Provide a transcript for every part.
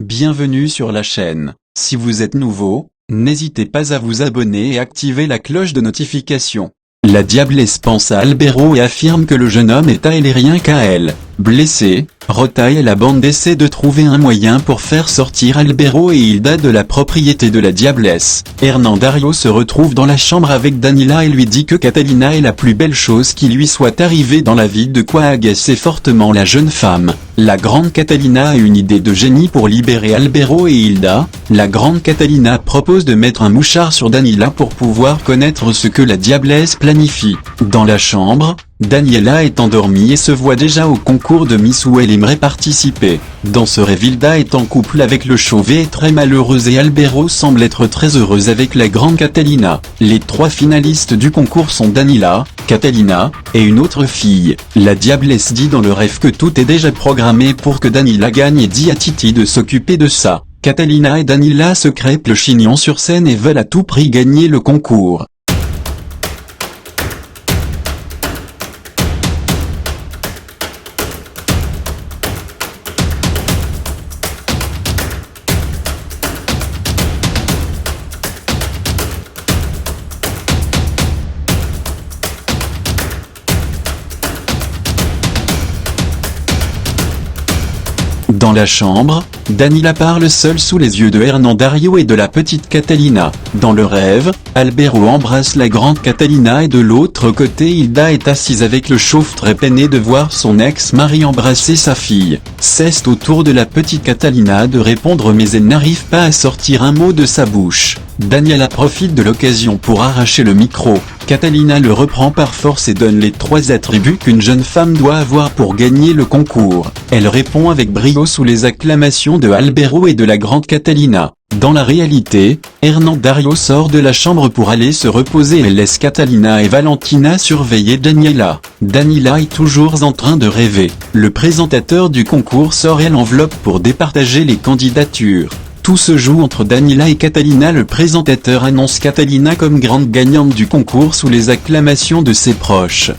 Bienvenue sur la chaîne. Si vous êtes nouveau, n'hésitez pas à vous abonner et activer la cloche de notification. La diablesse pense à Albero et affirme que le jeune homme est à elle et rien qu'à elle. Blessé, Rota et la bande essaient de trouver un moyen pour faire sortir Albero et Hilda de la propriété de la diablesse. Hernandario se retrouve dans la chambre avec Danila et lui dit que Catalina est la plus belle chose qui lui soit arrivée dans la vie, de quoi agacer fortement la jeune femme. La grande Catalina a une idée de génie pour libérer Albero et Hilda. La grande Catalina propose de mettre un mouchard sur Danila pour pouvoir connaître ce que la diablesse planifie. Dans la chambre, Daniela est endormie et se voit déjà au concours de Miss où elle aimerait participer. Dans ce rêve, Hilda est en couple avec le chauvet et très malheureuse, et Albero semble être très heureuse avec la grande Catalina. Les trois finalistes du concours sont Danila, Catalina, et une autre fille. La diablesse dit dans le rêve que tout est déjà programmé pour que Danila gagne et dit à Titi de s'occuper de ça. Catalina et Danila se crêpent le chignon sur scène et veulent à tout prix gagner le concours. Dans la chambre, Danila parle seule sous les yeux de Hernandario et de la petite Catalina. Dans le rêve, Albero embrasse la grande Catalina et de l'autre côté Hilda est assise avec le chauve très peiné de voir son ex-mari embrasser sa fille. C'est au tour de la petite Catalina de répondre, mais elle n'arrive pas à sortir un mot de sa bouche. Daniela profite de l'occasion pour arracher le micro. Catalina le reprend par force et donne les 3 attributs qu'une jeune femme doit avoir pour gagner le concours. Elle répond avec brio sous les acclamations de Albero et de la grande Catalina. Dans la réalité, Hernandario sort de la chambre pour aller se reposer et laisse Catalina et Valentina surveiller Daniela. Danila est toujours en train de rêver. Le présentateur du concours sort l'enveloppe pour départager les candidatures. Tout se joue entre Danila et Catalina. Le présentateur annonce Catalina comme grande gagnante du concours sous les acclamations de ses proches.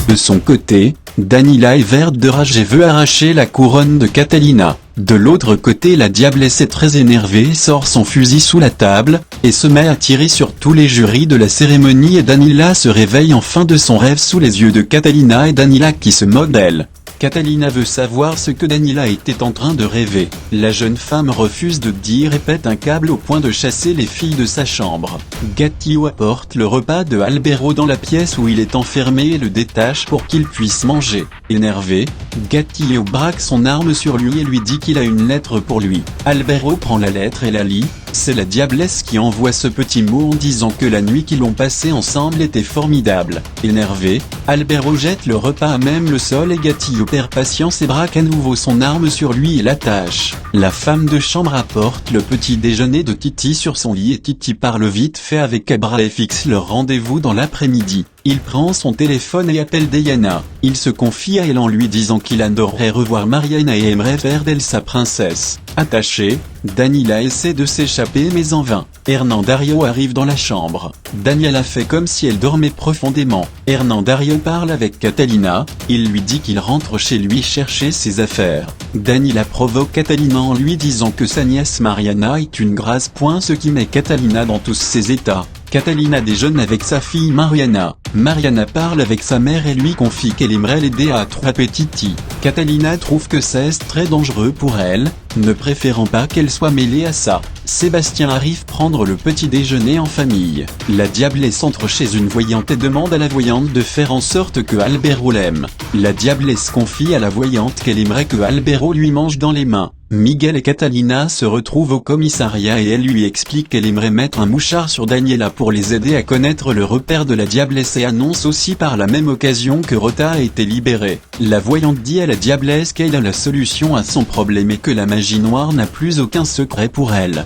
De son côté, Danila est verte de rage et veut arracher la couronne de Catalina. De l'autre côté, la diablesse est très énervée et sort son fusil sous la table, et se met à tirer sur tous les jurys de la cérémonie, et Danila se réveille enfin de son rêve sous les yeux de Catalina et Danila qui se moque d'elle. Catalina veut savoir ce que Danila était en train de rêver. La jeune femme refuse de dire et pète un câble au point de chasser les filles de sa chambre. Gatillo apporte le repas de Albero dans la pièce où il est enfermé et le détache pour qu'il puisse manger. Énervé, Gatillo braque son arme sur lui et lui dit qu'il a une lettre pour lui. Albero prend la lettre et la lit. C'est la diablesse qui envoie ce petit mot en disant que la nuit qu'ils ont passée ensemble était formidable. Énervé, Albero jette le repas à même le sol et Gatillo perd patience et braque à nouveau son arme sur lui et l'attache. La femme de chambre apporte le petit déjeuner de Titi sur son lit et Titi parle vite fait avec Abra et fixe leur rendez-vous dans l'après-midi. Il prend son téléphone et appelle Diana. Il se confie à elle en lui disant qu'il adorerait revoir Mariana et aimerait faire d'elle sa princesse. Attaché, Danila essaie de s'échapper mais en vain. Hernandario arrive dans la chambre. Daniela fait comme si elle dormait profondément. Hernandario parle avec Catalina. Il lui dit qu'il rentre chez lui chercher ses affaires. Danila provoque Catalina en lui disant que sa nièce Mariana est une grâce. Ce qui met Catalina dans tous ses états. Catalina déjeune avec sa fille Mariana. Mariana parle avec sa mère et lui confie qu'elle aimerait l'aider à attraper Titi. Catalina trouve que c'est très dangereux pour elle, ne préférant pas qu'elle soit mêlée à ça. Sébastien arrive prendre le petit déjeuner en famille. La diablesse entre chez une voyante et demande à la voyante de faire en sorte que Albero l'aime. La diablesse confie à la voyante qu'elle aimerait que Albero lui mange dans les mains. Miguel et Catalina se retrouvent au commissariat et elle lui explique qu'elle aimerait mettre un mouchard sur Daniela pour les aider à connaître le repère de la diablesse et annonce aussi par la même occasion que Rota a été libérée. La voyante dit à la diablesse qu'elle a la solution à son problème et que la magie noire n'a plus aucun secret pour elle.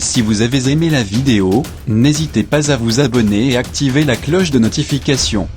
Si vous avez aimé la vidéo, n'hésitez pas à vous abonner et activer la cloche de notification.